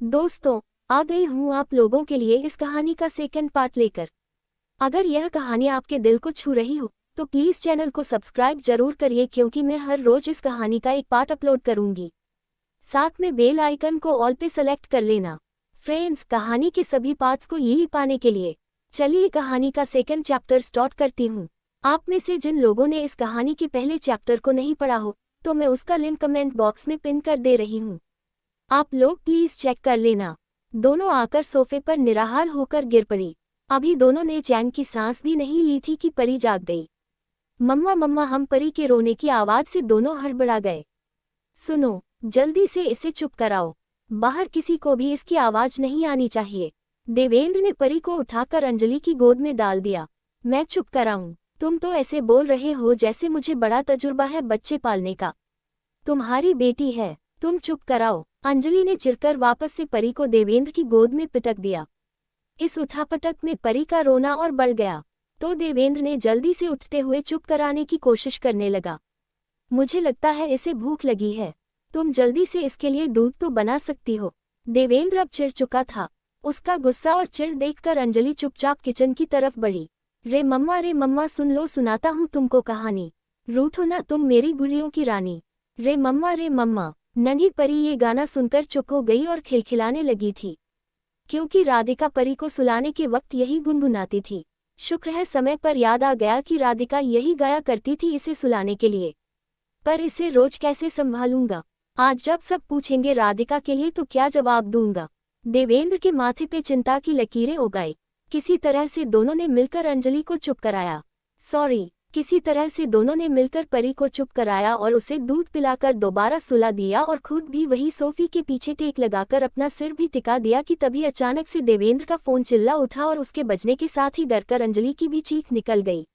दोस्तों, आ गई हूँ आप लोगों के लिए इस कहानी का सेकंड पार्ट लेकर। अगर यह कहानी आपके दिल को छू रही हो तो प्लीज़ चैनल को सब्सक्राइब जरूर करिए क्योंकि मैं हर रोज इस कहानी का एक पार्ट अपलोड करूंगी। साथ में बेल आइकन को ऑल पे सेलेक्ट कर लेना। फ्रेंड्स, कहानी के सभी पार्ट्स को यही पाने के लिए चलिए कहानी का सेकंड चैप्टर स्टार्ट करती हूँ। आप में से जिन लोगों ने इस कहानी के पहले चैप्टर को नहीं पढ़ा हो तो मैं उसका लिंक कमेंट बॉक्स में पिन कर दे रही हूँ, आप लोग प्लीज चेक कर लेना। दोनों आकर सोफे पर निराहार होकर गिर पड़ी। अभी दोनों ने चैन की सांस भी नहीं ली थी कि परी जाग गई। मम्मा मम्मा, हम परी के रोने की आवाज से दोनों हड़बड़ा गए। सुनो, जल्दी से इसे चुप कराओ, बाहर किसी को भी इसकी आवाज नहीं आनी चाहिए। देवेंद्र ने परी को उठाकर अंजलि की गोद में डाल दिया। मैं चुप कराऊं? तुम तो ऐसे बोल रहे हो जैसे मुझे बड़ा तजुर्बा है बच्चे पालने का। तुम्हारी बेटी है, तुम चुप कराओ। अंजलि ने चिढ़कर वापस से परी को देवेंद्र की गोद में पिटक दिया। इस उठापटक में परी का रोना और बढ़ गया तो देवेंद्र ने जल्दी से उठते हुए चुप कराने की कोशिश करने लगा। मुझे लगता है इसे भूख लगी है, तुम जल्दी से इसके लिए दूध तो बना सकती हो। देवेंद्र अब चिढ़ चुका था। उसका गुस्सा और चिढ़ देखकर अंजलि चुपचाप किचन की तरफ बढ़ी। रे मम्मा, सुन लो, सुनाता हूँ तुमको कहानी। रूठो ना तुम मेरी गुड़ियों की रानी। रे मम्मा। नन्ही परी ये गाना सुनकर चुप हो गई और खिलखिलाने लगी थी, क्योंकि राधिका परी को सुलाने के वक्त यही गुनगुनाती थी। शुक्र है समय पर याद आ गया कि राधिका यही गाया करती थी इसे सुलाने के लिए। पर इसे रोज कैसे संभालूंगा? आज जब सब पूछेंगे राधिका के लिए तो क्या जवाब दूंगा? देवेंद्र के माथे पे चिंता की लकीरें उगाई। किसी तरह से दोनों ने मिलकर अंजलि को चुप कराया। किसी तरह से दोनों ने मिलकर परी को चुप कराया और उसे दूध पिलाकर दोबारा सुला दिया और खुद भी वही सोफी के पीछे टेक लगाकर अपना सिर भी टिका दिया कि तभी अचानक से देवेंद्र का फोन चिल्ला उठा और उसके बजने के साथ ही डरकर अंजलि की भी चीख निकल गई।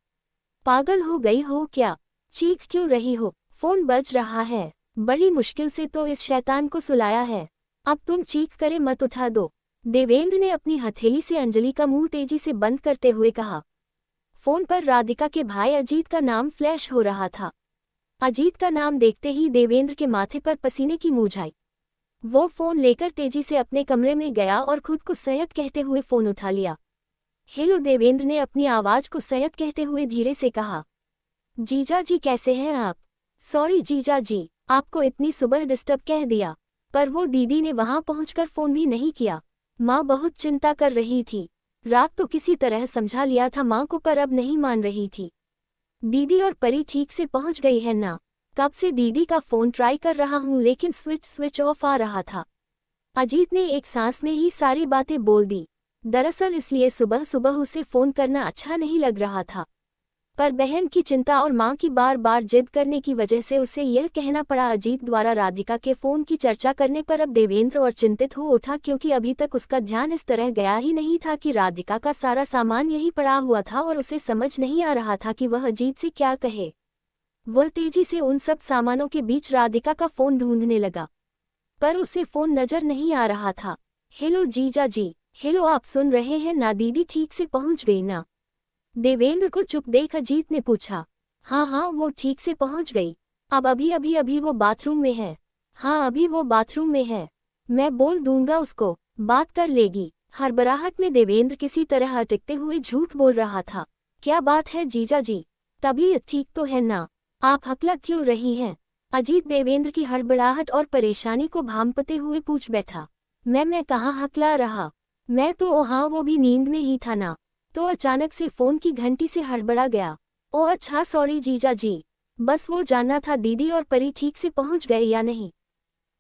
पागल हो गई हो क्या? चीख क्यों रही हो? फोन बज रहा है। बड़ी मुश्किल से तो इस शैतान को सुलाया है, अब तुम चीख करे मत, उठा दो। देवेंद्र ने अपनी हथेली से अंजलि का मुंह तेजी से बंद करते हुए कहा। फोन पर राधिका के भाई अजीत का नाम फ्लैश हो रहा था। अजीत का नाम देखते ही देवेंद्र के माथे पर पसीने की मूंछ आई। वो फोन लेकर तेजी से अपने कमरे में गया और खुद को सैयद कहते हुए फोन उठा लिया। हेलो, देवेंद्र ने अपनी आवाज को सैयद कहते हुए धीरे से कहा। जीजा जी कैसे हैं आप? सॉरी जीजा जी, आपको इतनी सुबह डिस्टर्ब कह दिया, पर वो दीदी ने वहां पहुंचकर फोन भी नहीं किया। माँ बहुत चिंता कर रही थी। रात तो किसी तरह समझा लिया था माँ को, पर अब नहीं मान रही थी। दीदी और परी ठीक से पहुंच गई है ना? कब से दीदी का फोन ट्राई कर रहा हूँ लेकिन स्विच ऑफ आ रहा था। अजीत ने एक सांस में ही सारी बातें बोल दी। दरअसल इसलिए सुबह सुबह उसे फोन करना अच्छा नहीं लग रहा था, पर बहन की चिंता और माँ की बार बार जिद करने की वजह से उसे यह कहना पड़ा। अजीत द्वारा राधिका के फोन की चर्चा करने पर अब देवेंद्र और चिंतित हो उठा, क्योंकि अभी तक उसका ध्यान इस तरह गया ही नहीं था कि राधिका का सारा सामान यही पड़ा हुआ था और उसे समझ नहीं आ रहा था कि वह अजीत से क्या कहे। वह तेजी से उन सब सामानों के बीच राधिका का फोन ढूंढने लगा, पर उसे फोन नजर नहीं आ रहा था। हेलो जीजा जी, हेलो, आप सुन रहे हैं ना? दीदी ठीक से पहुंच गई ना? देवेंद्र को चुप देख अजीत ने पूछा। हाँ, वो ठीक से पहुंच गई। अब अभी वो बाथरूम में है। हाँ, अभी वो बाथरूम में है। मैं बोल दूंगा उसको, बात कर लेगी। हड़बड़ाहट में देवेंद्र किसी तरह अटकते हुए झूठ बोल रहा था। क्या बात है जीजा जी, तबीयत ठीक तो है ना? आप हकला क्यों रही हैं? अजीत देवेंद्र की हड़बड़ाहट और परेशानी को भांपते हुए पूछ बैठा। मैं कहाँ हकला रहा, मैं तो हाँ, वो भी नींद में ही था ना। तो अचानक से फोन की घंटी से हड़बड़ा गया। ओह अच्छा, सॉरी जीजा जी, बस वो जानना था दीदी और परी ठीक से पहुंच गए या नहीं।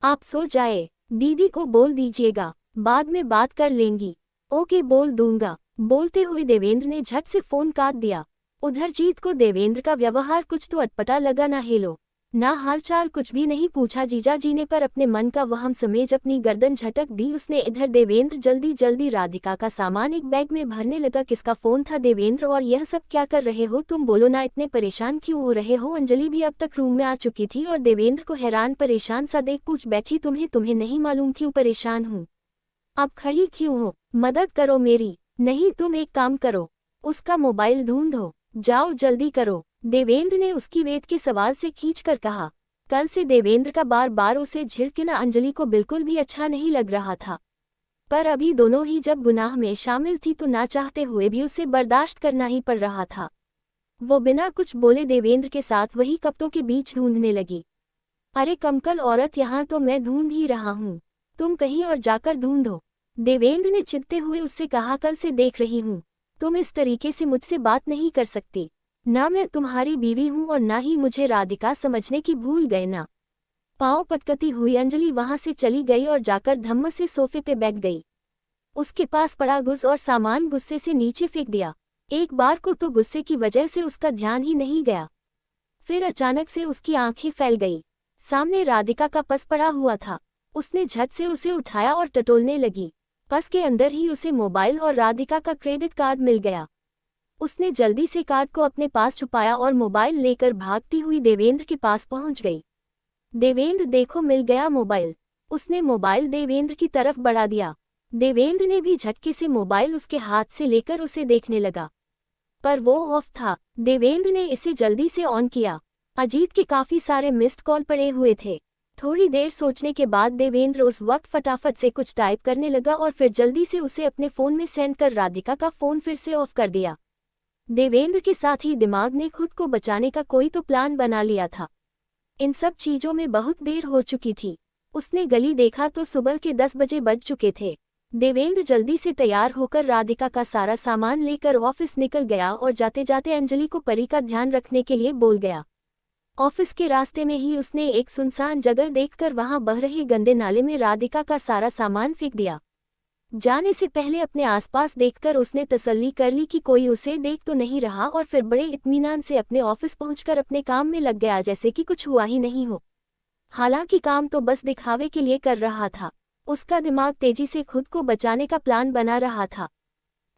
आप सो जाए, दीदी को बोल दीजिएगा, बाद में बात कर लेंगी। ओके, बोल दूंगा। बोलते हुए देवेंद्र ने झट से फोन काट दिया। उधर जीत को देवेंद्र का व्यवहार कुछ तो अटपटा लगा। ना हेलो ना हालचाल, कुछ भी नहीं पूछा जीजा जी ने, पर अपने मन का वहम समेज अपनी गर्दन झटक दी उसने। इधर देवेंद्र जल्दी जल्दी राधिका का सामान एक बैग में भरने लगा। किसका फोन था देवेंद्र? और यह सब क्या कर रहे हो तुम? बोलो ना, इतने परेशान क्यों हो रहे हो? अंजलि भी अब तक रूम में आ चुकी थी और देवेंद्र को हैरान परेशान सा देख पूछ बैठी। तुम्हें नहीं मालूम क्यों परेशान हूँ? अब खड़ी क्यों हो? मदद करो मेरी। नहीं, तुम एक काम करो, उसका मोबाइल ढूंढो, जाओ जल्दी करो। देवेंद्र ने उसकी वेद के सवाल से खींचकर कहा। कल से देवेंद्र का बार बार उसे झिड़कना अंजलि को बिल्कुल भी अच्छा नहीं लग रहा था। पर अभी दोनों ही जब गुनाह में शामिल थी तो ना चाहते हुए भी उसे बर्दाश्त करना ही पड़ रहा था। वो बिना कुछ बोले देवेंद्र के साथ वही कपड़ों के बीच ढूंढने लगी। अरे कमकल औरत, यहाँ तो मैं ढूंढ ही रहा हूँ, तुम कहीं और जाकर ढूंढो। देवेंद्र ने चिढ़ते हुए उससे कहा, कल से देख रही हूँ तुम इस तरीके से मुझसे बात नहीं कर सकती। ना मैं तुम्हारी बीवी हूँ और ना ही मुझे राधिका समझने की भूल गए ना। पाँव पटकती हुई अंजलि वहां से चली गई और जाकर धम्म से सोफे पे बैठ गई। उसके पास पड़ा गुज और सामान गुस्से से नीचे फेंक दिया। एक बार को तो गुस्से की वजह से उसका ध्यान ही नहीं गया। फिर अचानक से उसकी आंखें फैल गई। सामने राधिका का पर्स पड़ा हुआ था। उसने झट से उसे उठाया और टटोलने लगी। पर्स के अंदर ही उसे मोबाइल और राधिका का क्रेडिट कार्ड मिल गया। उसने जल्दी से कार्ड को अपने पास छुपाया और मोबाइल लेकर भागती हुई देवेंद्र के पास पहुंच गई। देवेंद्र, देखो मिल गया मोबाइल। उसने मोबाइल देवेंद्र की तरफ बढ़ा दिया। देवेंद्र ने भी झटके से मोबाइल उसके हाथ से लेकर उसे देखने लगा, पर वो ऑफ था। देवेंद्र ने इसे जल्दी से ऑन किया। अजीत के काफी सारे मिस्ड कॉल पड़े हुए थे। थोड़ी देर सोचने के बाद देवेंद्र उस वक्त फटाफट से कुछ टाइप करने लगा और फिर जल्दी से उसे अपने फोन में सेंड कर राधिका का फोन फिर से ऑफ कर दिया। देवेंद्र के साथ ही दिमाग ने खुद को बचाने का कोई तो प्लान बना लिया था। इन सब चीजों में बहुत देर हो चुकी थी। उसने गली देखा तो सुबह के 10 बजे बज चुके थे। देवेंद्र जल्दी से तैयार होकर राधिका का सारा सामान लेकर ऑफिस निकल गया और जाते जाते अंजलि को परी का ध्यान रखने के लिए बोल गया। ऑफिस के रास्ते में ही उसने एक सुनसान जगह देखकर वहां बह रहे गंदे नाले में राधिका का सारा सामान फेंक दिया। जाने से पहले अपने आसपास देखकर उसने तसल्ली कर ली कि कोई उसे देख तो नहीं रहा और फिर बड़े इत्मीनान से अपने ऑफिस पहुंचकर अपने काम में लग गया जैसे कि कुछ हुआ ही नहीं हो। हालांकि काम तो बस दिखावे के लिए कर रहा था। उसका दिमाग तेजी से खुद को बचाने का प्लान बना रहा था।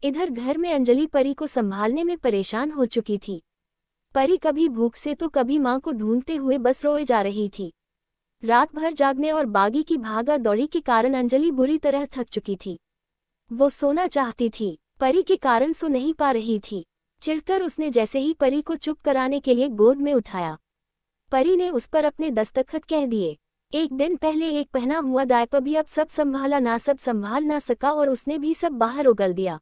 इधर घर में अंजलि परी को संभालने में परेशान हो चुकी थी। परी कभी भूख से तो कभी मां को ढूंढते हुए बस रोए जा रही थी। रात भर जागने और बागी की भागा दौड़ी के कारण अंजलि बुरी तरह थक चुकी थी। वो सोना चाहती थी, परी के कारण सो नहीं पा रही थी। चिढ़कर उसने जैसे ही परी को चुप कराने के लिए गोद में उठाया, परी ने उस पर अपने दस्तखत कह दिए। एक दिन पहले एक पहना हुआ डायपर भी अब सब संभाल ना सका और उसने भी सब बाहर उगल दिया।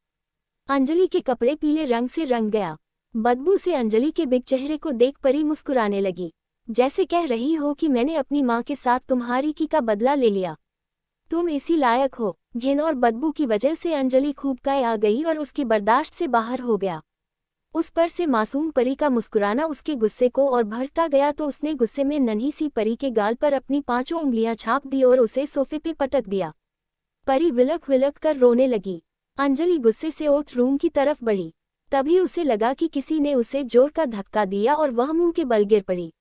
अंजलि के कपड़े पीले रंग से रंग गया। बदबू से अंजलि के बिग चेहरे को देख परी मुस्कुराने लगी, जैसे कह रही हो कि मैंने अपनी माँ के साथ तुम्हारी की का बदला ले लिया। तुम इसी लायक हो। घिन और बदबू की वजह से अंजलि खूब काय आ गई और उसकी बर्दाश्त से बाहर हो गया। उस पर से मासूम परी का मुस्कुराना उसके गुस्से को और भड़का गया तो उसने गुस्से में नन्ही सी परी के गाल पर अपनी 5 उंगलियां छाप दी और उसे सोफे पे पटक दिया। परी विलक विलक कर रोने लगी। अंजलि गुस्से से ओथ रूम की तरफ बढ़ी। तभी उसे लगा कि किसी ने उसे जोर का धक्का दिया और वह मुंह के बल गिर पड़ी।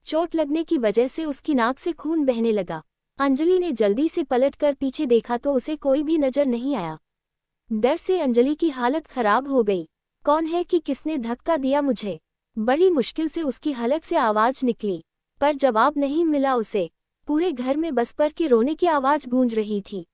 चोट लगने की वजह से उसकी नाक से खून बहने लगा। अंजलि ने जल्दी से पलटकर पीछे देखा तो उसे कोई भी नजर नहीं आया। डर से अंजलि की हालत खराब हो गई। कौन है कि किसने धक्का दिया मुझे? बड़ी मुश्किल से उसकी हलक से आवाज निकली, पर जवाब नहीं मिला उसे। पूरे घर में बस पर के रोने की आवाज गूंज रही थी।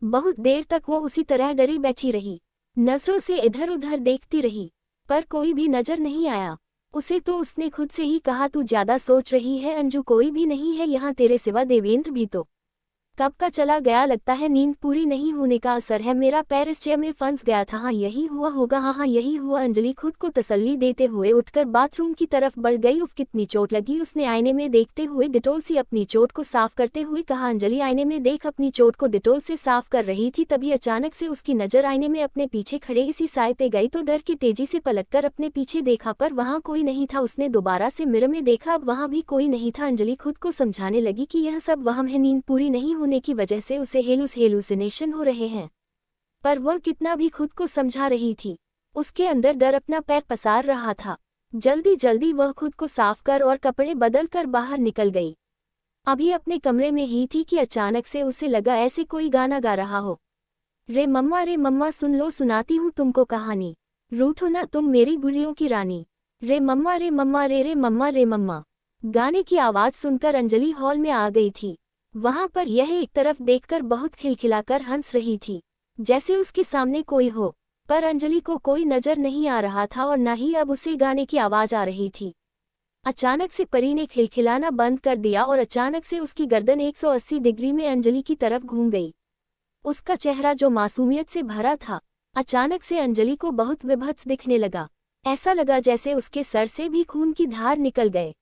बहुत देर तक वो उसी तरह डरी बैठी रही, नजरों से इधर उधर देखती रही, पर कोई भी नजर नहीं आया उसे। तो उसने खुद से ही कहा, तू ज्यादा सोच रही है अंजू, कोई भी नहीं है यहाँ तेरे सिवा। देवेंद्र भी तो कब का चला गया, लगता है नींद पूरी नहीं होने का असर है। मेरा पैर इस चेयर में फंस गया था। हाँ यही हुआ होगा, हाँ यही हुआ। अंजलि खुद को तसल्ली देते हुए उठकर बाथरूम की तरफ बढ़ गई। उफ कितनी चोट लगी। उसने आईने में देखते हुए डिटोल से अपनी चोट को साफ करते हुए कहा। अंजलि आईने में देख अपनी चोट को डिटोल से साफ कर रही थी, तभी अचानक से उसकी नजर आईने में अपने पीछे खड़े इसी साय पे गई तो डर के तेजी से पलटकर अपने पीछे देखा, पर वहाँ कोई नहीं था। उसने दोबारा से मिरर में देखा, अब वहाँ भी कोई नहीं था। अंजलि खुद को समझाने लगी कि यह सब वहम है, नींद पूरी नहीं होने की वजह से उसे हेलुसिनेशन हो रहे हैं। पर वह कितना भी खुद को समझा रही थी, उसके अंदर डर अपना पैर पसार रहा था। जल्दी जल्दी वह खुद को साफ कर और कपड़े बदल कर बाहर निकल गई। अभी अपने कमरे में ही थी कि अचानक से उसे लगा ऐसे कोई गाना गा रहा हो। रे मम्मा सुन लो, सुनाती हूँ तुमको कहानी। रूठो ना तुम मेरी गुड़ियों की रानी। रे मम्मा रे मम्मा। गाने की आवाज सुनकर अंजलि हॉल में आ गई थी। वहां पर यह एक तरफ देखकर बहुत खिलखिलाकर हंस रही थी, जैसे उसके सामने कोई हो। पर अंजलि को कोई नजर नहीं आ रहा था और न ही अब उसे गाने की आवाज आ रही थी। अचानक से परी ने खिलखिलाना बंद कर दिया और अचानक से उसकी गर्दन 180 डिग्री में अंजलि की तरफ घूम गई। उसका चेहरा जो मासूमियत से भरा था, अचानक से अंजलि को बहुत विभत्स दिखने लगा। ऐसा लगा जैसे उसके सर से भी खून की धार निकल गए।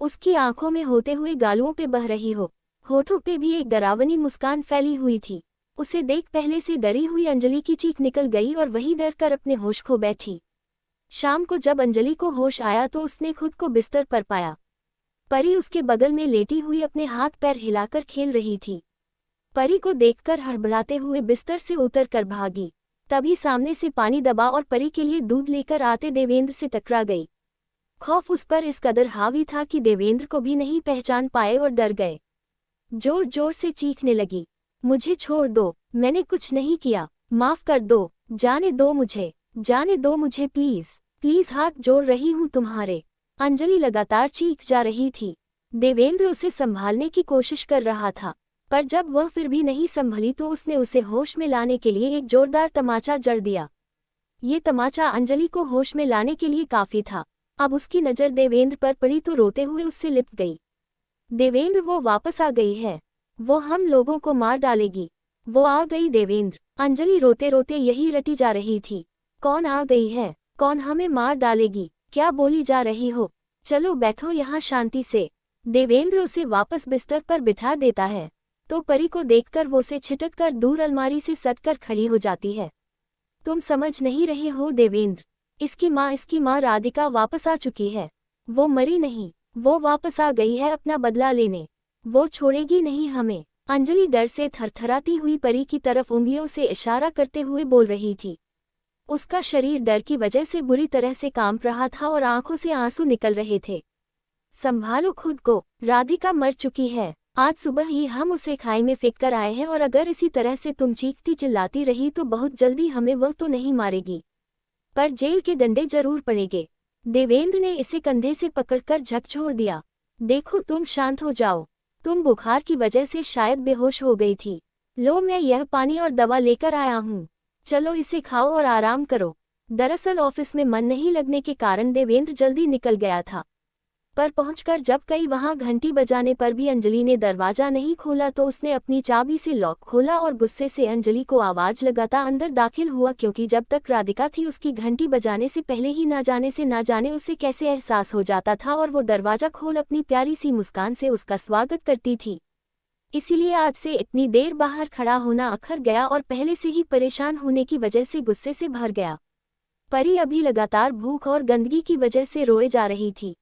उसकी आंखों में होते हुए गालों पे बह रही हो, होठों पे भी एक डरावनी मुस्कान फैली हुई थी। उसे देख पहले से डरी हुई अंजलि की चीख निकल गई और वही डर कर अपने होश खो बैठी। शाम को जब अंजलि को होश आया तो उसने खुद को बिस्तर पर पाया। परी उसके बगल में लेटी हुई अपने हाथ पैर हिलाकर खेल रही थी। परी को देखकर हड़बड़ाते हुए बिस्तर से उतर कर भागी। तभी सामने से पानी दबा और परी के लिए दूध लेकर आते देवेंद्र से टकरा गई। खौफ उस पर इस कदर हावी था कि देवेंद्र को भी नहीं पहचान पाए और डर गए। जोर जोर से चीखने लगी, मुझे छोड़ दो, मैंने कुछ नहीं किया, माफ कर दो, जाने दो मुझे प्लीज प्लीज, हाथ जोड़ रही हूँ तुम्हारे। अंजलि लगातार चीख जा रही थी। देवेंद्र उसे संभालने की कोशिश कर रहा था, पर जब वह फिर भी नहीं संभली तो उसने उसे होश में लाने के लिए एक जोरदार तमाचा जड़ दिया। ये तमाचा अंजलि को होश में लाने के लिए काफी था। अब उसकी नज़र देवेंद्र पर पड़ी तो रोते हुए उससे लिपट गई। देवेंद्र, वो वापस आ गई है, वो हम लोगों को मार डालेगी, वो आ गई देवेंद्र। अंजलि रोते रोते यही रटी जा रही थी। कौन आ गई है? कौन हमें मार डालेगी? क्या बोली जा रही हो? चलो बैठो यहाँ शांति से। देवेंद्र उसे वापस बिस्तर पर बिठा देता है तो परी को देखकर वो से छिटक कर दूर अलमारी से सटकर खड़ी हो जाती है। तुम समझ नहीं रहे हो देवेंद्र, इसकी माँ राधिका वापस आ चुकी है। वो मरी नहीं, वो वापस आ गई है अपना बदला लेने। वो छोड़ेगी नहीं हमें। अंजलि डर से थरथराती हुई परी की तरफ उंगलियों से इशारा करते हुए बोल रही थी। उसका शरीर डर की वजह से बुरी तरह से कांप रहा था और आंखों से आंसू निकल रहे थे। संभालो खुद को, राधिका मर चुकी है। आज सुबह ही हम उसे खाई में फेंक कर आए हैं और अगर इसी तरह से तुम चीखती चिल्लाती रही तो बहुत जल्दी हमें वह तो नहीं मारेगी, पर जेल के डंडे जरूर पड़ेंगे। देवेंद्र ने इसे कंधे से पकड़कर झकझोर दिया। देखो तुम शांत हो जाओ, तुम बुखार की वजह से शायद बेहोश हो गई थी। लो, मैं यह पानी और दवा लेकर आया हूँ, चलो इसे खाओ और आराम करो। दरअसल ऑफिस में मन नहीं लगने के कारण देवेंद्र जल्दी निकल गया था, पर पहुंचकर जब कई वहां घंटी बजाने पर भी अंजलि ने दरवाजा नहीं खोला तो उसने अपनी चाबी से लॉक खोला और गुस्से से अंजलि को आवाज लगाता अंदर दाखिल हुआ, क्योंकि जब तक राधिका थी उसकी घंटी बजाने से पहले ही ना जाने उसे कैसे एहसास हो जाता था और वो दरवाजा खोल अपनी प्यारी सी मुस्कान से उसका स्वागत करती थी। इसीलिए आज से इतनी देर बाहर खड़ा होना अखर गया और पहले से ही परेशान होने की वजह से गुस्से से भर गया। परी अभी लगातार भूख और गंदगी की वजह से रोए जा रही थी।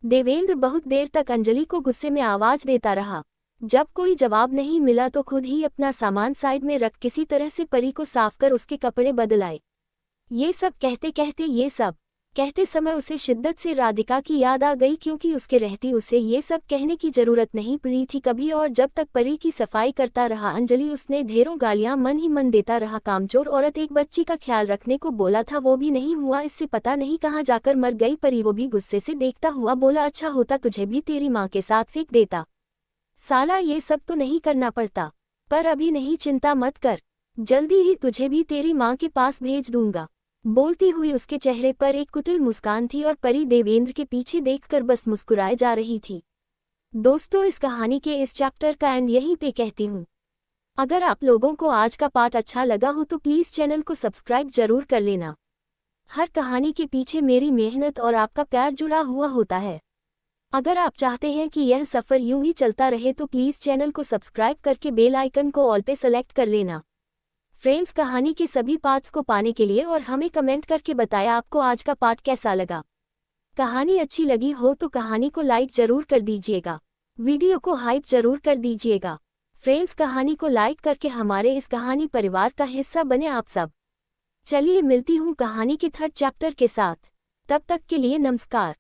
देवेंद्र बहुत देर तक अंजलि को गुस्से में आवाज देता रहा। जब कोई जवाब नहीं मिला तो खुद ही अपना सामान साइड में रख किसी तरह से परी को साफ कर उसके कपड़े बदलाए। ये सब कहते समय उसे शिद्दत से राधिका की याद आ गई, क्योंकि उसके रहती उसे ये सब कहने की जरूरत नहीं पड़ी थी कभी। और जब तक परी की सफाई करता रहा अंजलि उसने ढेरों गालियां मन ही मन देता रहा। कामचोर औरत, एक बच्ची का ख्याल रखने को बोला था वो भी नहीं हुआ, इससे पता नहीं कहाँ जाकर मर गई परी। वो भी गुस्से से देखता हुआ बोला, अच्छा होता तुझे भी तेरी माँ के साथ फेंक देता, साला ये सब तो नहीं करना पड़ता। पर अभी नहीं, चिंता मत कर, जल्दी ही तुझे भी तेरी माँ के पास भेज दूंगा। बोलती हुई उसके चेहरे पर एक कुटिल मुस्कान थी और परी देवेंद्र के पीछे देखकर बस मुस्कुराए जा रही थी। दोस्तों, इस कहानी के इस चैप्टर का एंड यहीं पे कहती हूँ। अगर आप लोगों को आज का पार्ट अच्छा लगा हो तो प्लीज़ चैनल को सब्सक्राइब जरूर कर लेना। हर कहानी के पीछे मेरी मेहनत और आपका प्यार जुड़ा हुआ होता है। अगर आप चाहते हैं कि यह सफ़र यूं ही चलता रहे तो प्लीज़ चैनल को सब्सक्राइब करके बेल आइकन को ऑल पे सेलेक्ट कर लेना। फ्रेंड्स, कहानी के सभी पार्ट्स को पाने के लिए और हमें कमेंट करके बताया आपको आज का पार्ट कैसा लगा। कहानी अच्छी लगी हो तो कहानी को लाइक जरूर कर दीजिएगा, वीडियो को हाइप जरूर कर दीजिएगा। फ्रेंड्स, कहानी को लाइक करके हमारे इस कहानी परिवार का हिस्सा बने आप सब। चलिए मिलती हूँ कहानी के थर्ड चैप्टर के साथ। तब तक के लिए नमस्कार।